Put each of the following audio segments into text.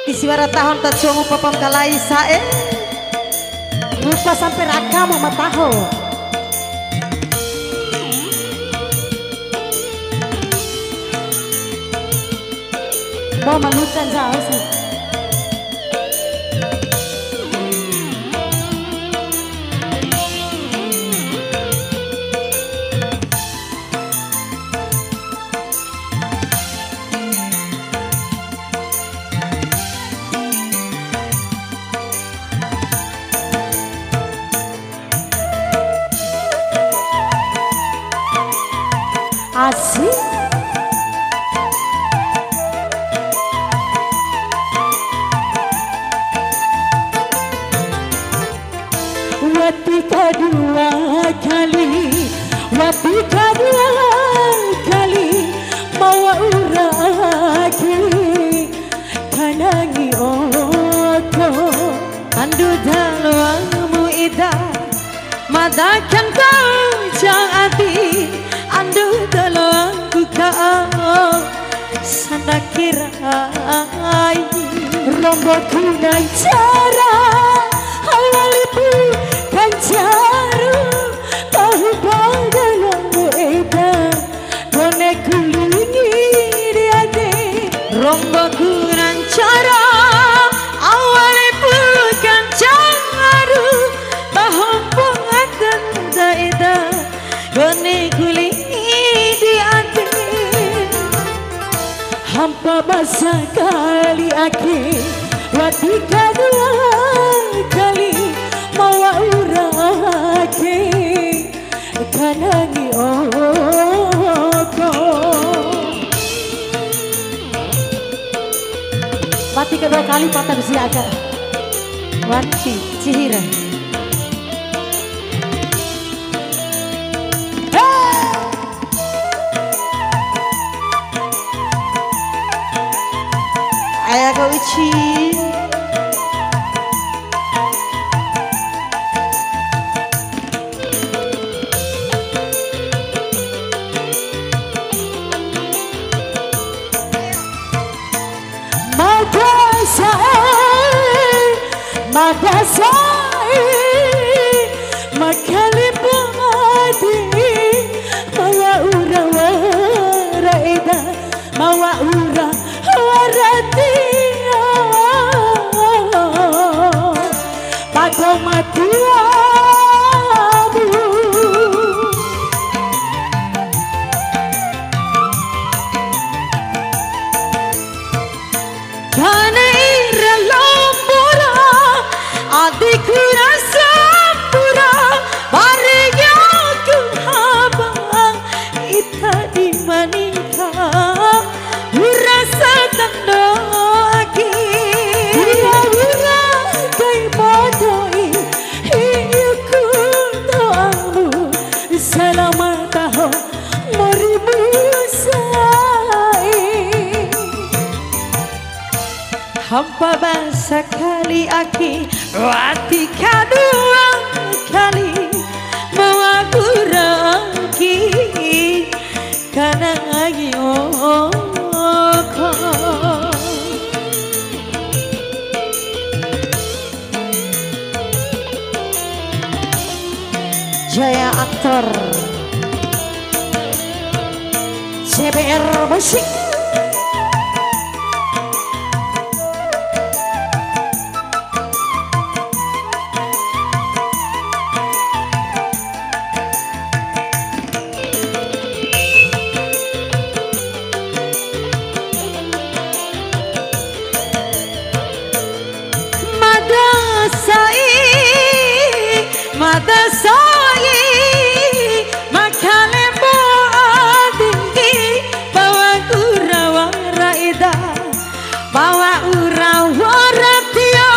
Kisiwara tahun tak cuma papam kalai sae. Lupa sampai raka mama tahu. Mau malukan jauh sih. Asik. Watika dua kali mawa uraki kanangi oko Andu dalwamu ida madakan kau jang ati. Andu dalwaku kau sana kirai. romboku nan cara awalipu kan cara tahu bagalamu eda kone kulingi diade Romboku nan cara awale bukan cangaru bahompo ngaten daeda gone kulingi di ati. hampa basa kali aki watika dua kali mawa urake kanangi oko. Mati kedua kali patah bersiaga. Wanti Cihira. Ayah kau uci. Magasai makalimu adi mawa ura waraida mawa ura waratia pada matiamu Kana ira lombora adikku rasa pura barya ku haba ita di manika rasa tandoki ura kai padoi hiyuku doamu selamat tahun meribu hampa basa kali aki watika dua kali mawa kurangki kana lagi oko. Jaya aktor CBR Musik. Madasai makalembo adi bawa urawa raida bawa urawa ratia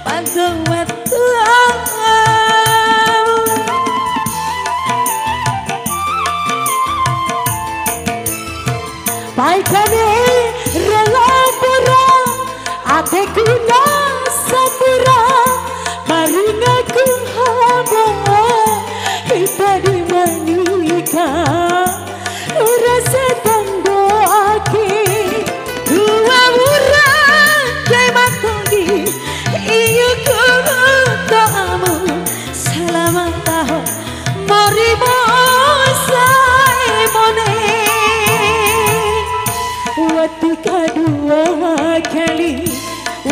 pagawat baikane rela pura ateku sapura maringaku haba kita di manika rasa tando aki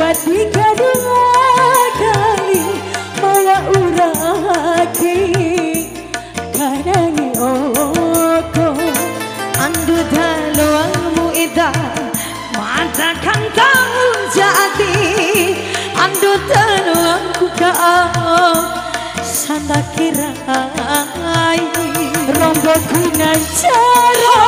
Badi kadua kali mawa urake karangi oko andu daluamu ida mata kan tahu jadi andu daluamu kau sanda kirai rombo kunan cara